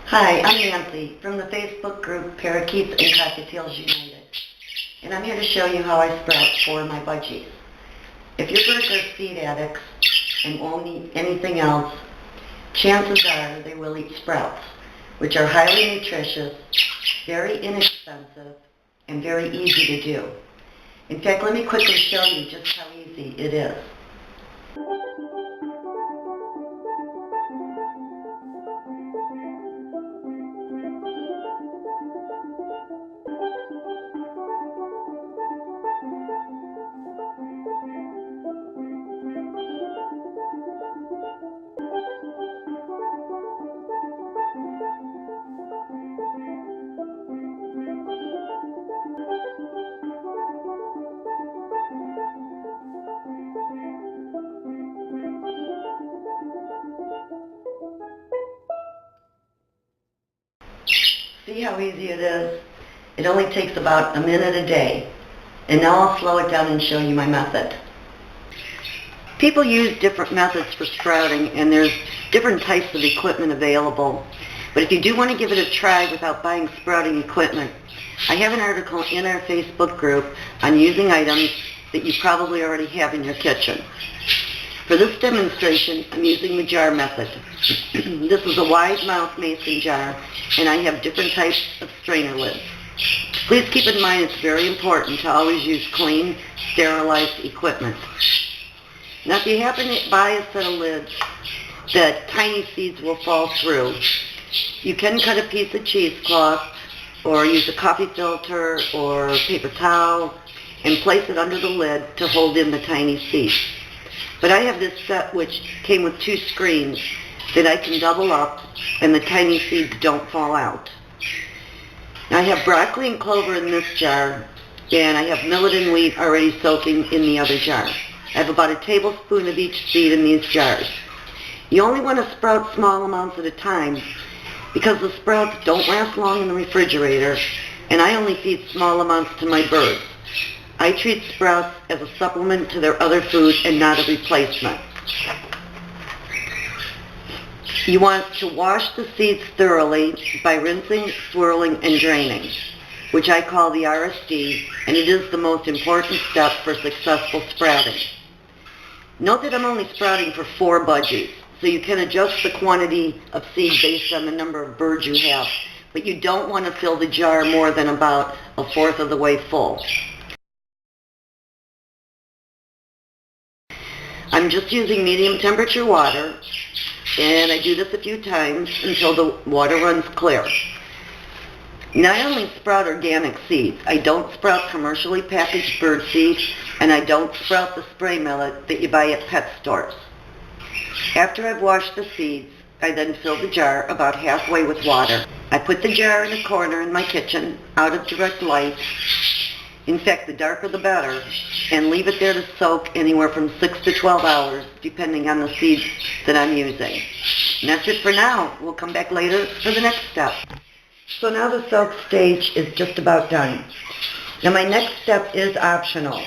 Hi, I'm Nancy from the Facebook group Parakeets and Cockatiels United, and I'm here to show you how I sprout for my budgies. If your birds are seed addicts and won't eat anything else, chances are they will eat sprouts, which are highly nutritious, very inexpensive, and very easy to do. In fact, let me quickly show you just how easy it is. See how easy it is? It only takes about a minute a day. And now I'll slow it down and show you my method. People use different methods for sprouting, and there's different types of equipment available. But if you do want to give it a try without buying sprouting equipment, I have an article in our Facebook group on using items that you probably already have in your kitchen. For this demonstration, I'm using the jar method. This is a wide mouth mason jar, and I have different types of strainer lids. Please keep in mind it's very important to always use clean, sterilized equipment. Now if you happen to buy a set of lids that tiny seeds will fall through, you can cut a piece of cheesecloth or use a coffee filter or paper towel and place it under the lid to hold in the tiny seeds. But I have this set which came with 2 screens that I can double up and the tiny seeds don't fall out. Now I have broccoli and clover in this jar, and I have millet and wheat already soaking in the other jar. I have about a tablespoon of each seed in these jars. You only want to sprout small amounts at a time because the sprouts don't last long in the refrigerator, and I only feed small amounts to my birds. I treat sprouts as a supplement to their other food and not a replacement. You want to wash the seeds thoroughly by rinsing, swirling, and draining, which I call the RSD, and it is the most important step for successful sprouting. Note that I'm only sprouting for 4 budgies, so you can adjust the quantity of seed based on the number of birds you have, but you don't want to fill the jar more than about 1/4 of the way full. I'm just using medium temperature water, and I do this a few times until the water runs clear. Now I only sprout organic seeds. I don't sprout commercially packaged bird seed, and I don't sprout the spray millet that you buy at pet stores. After I've washed the seeds, I then fill the jar about halfway with water. I put the jar in a corner in my kitchen, out of direct light. In fact, the darker the better, and leave it there to soak anywhere from 6 to 12 hours, depending on the seeds that I'm using. And that's it for now. We'll come back later for the next step. So now the soak stage is just about done. Now my next step is optional.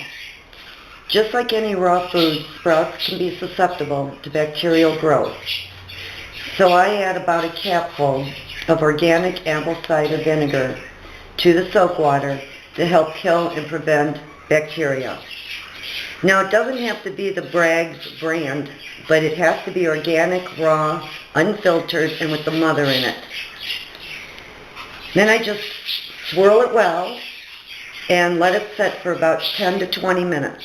Just like any raw food, sprouts can be susceptible to bacterial growth. So I add about a capful of organic apple cider vinegar to the soak water to help kill and prevent bacteria. Now it doesn't have to be the Bragg's brand, but it has to be organic, raw, unfiltered, and with the mother in it. Then I just swirl it well and let it set for about 10 to 20 minutes.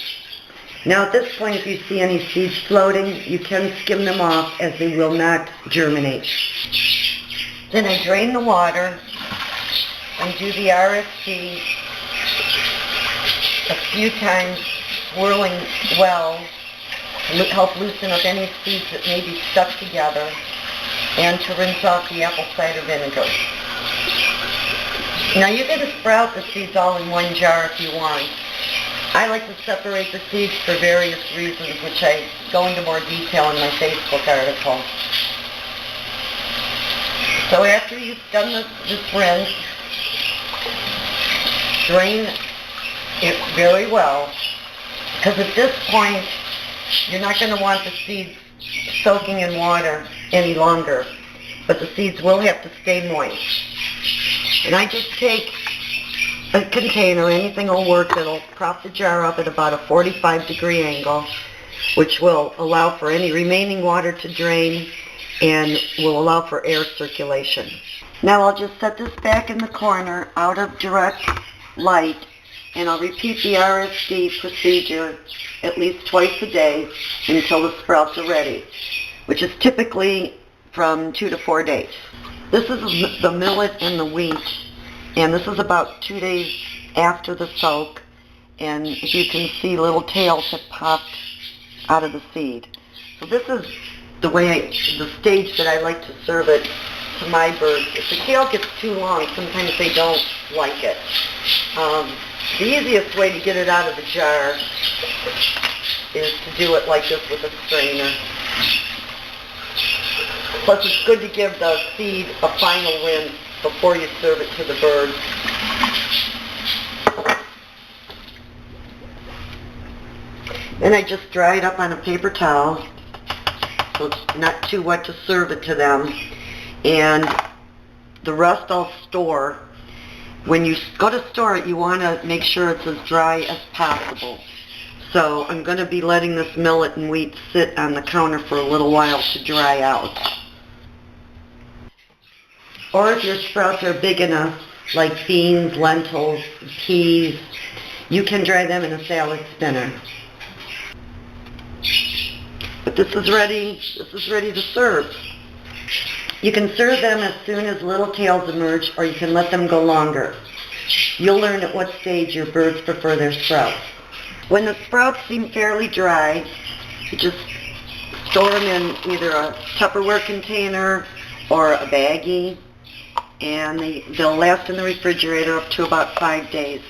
Now at this point, if you see any seeds floating, you can skim them off as they will not germinate. Then I drain the water and do the RSD a few times, swirling well to help loosen up any seeds that may be stuck together and to rinse off the apple cider vinegar. Now you can sprout the seeds all in one jar if you want. I like to separate the seeds for various reasons, which I go into more detail in my Facebook article. So after you've done this rinse, drain it very well, because at this point you're not going to want the seeds soaking in water any longer. but the seeds will have to stay moist. And I just take a container, anything will work, that'll prop the jar up at about a 45-degree angle, which will allow for any remaining water to drain and will allow for air circulation. Now I'll just set this back in the corner out of direct light, and I'll repeat the RSD procedure at least twice a day until the sprouts are ready, which is typically from 2 to 4 days. This is the millet and the wheat, and this is about 2 days after the soak, and as you can see, little tails have popped out of the seed. So this is the stage that I like to serve it to my birds. If the tail gets too long, sometimes they don't like it. The easiest way to get it out of the jar is to do it like this with a strainer. Plus, it's good to give the seed a final rinse before you serve it to the birds. Then I just dry it up on a paper towel, so it's not too wet to serve it to them. And the rest I'll store. When you go to store it, you want to make sure it's as dry as possible. So I'm going to be letting this millet and wheat sit on the counter for a little while to dry out. Or if your sprouts are big enough, like beans, lentils, peas, you can dry them in a salad spinner. But this is ready to serve. You can serve them as soon as little tails emerge, or you can let them go longer. You'll learn at what stage your birds prefer their sprouts. When the sprouts seem fairly dry, you just store them in either a Tupperware container or a baggie, and they'll last in the refrigerator up to about 5 days.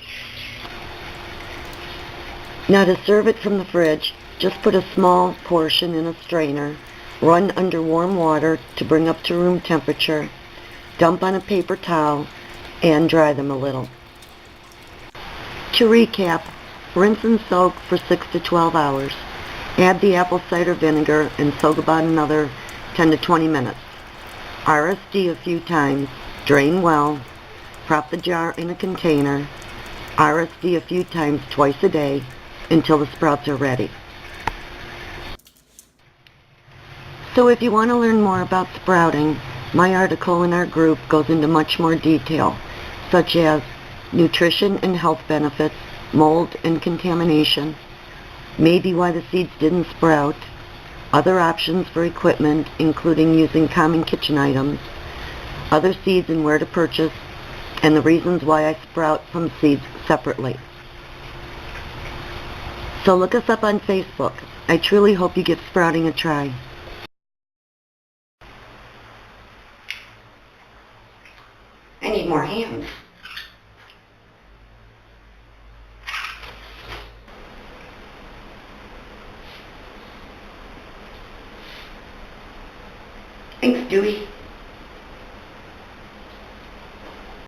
Now to serve it from the fridge, just put a small portion in a strainer, run under warm water to bring up to room temperature, dump on a paper towel, and dry them a little. To recap, rinse and soak for 6 to 12 hours. Add the apple cider vinegar and soak about another 10 to 20 minutes. RSD a few times, drain well, prop the jar in a container, RSD a few times twice a day until the sprouts are ready. So if you want to learn more about sprouting, my article in our group goes into much more detail, such as nutrition and health benefits, mold and contamination, maybe why the seeds didn't sprout, other options for equipment, including using common kitchen items, other seeds and where to purchase, and the reasons why I sprout from seeds separately. So look us up on Facebook. I truly hope you give sprouting a try. I need more hands. Thanks, Dewey.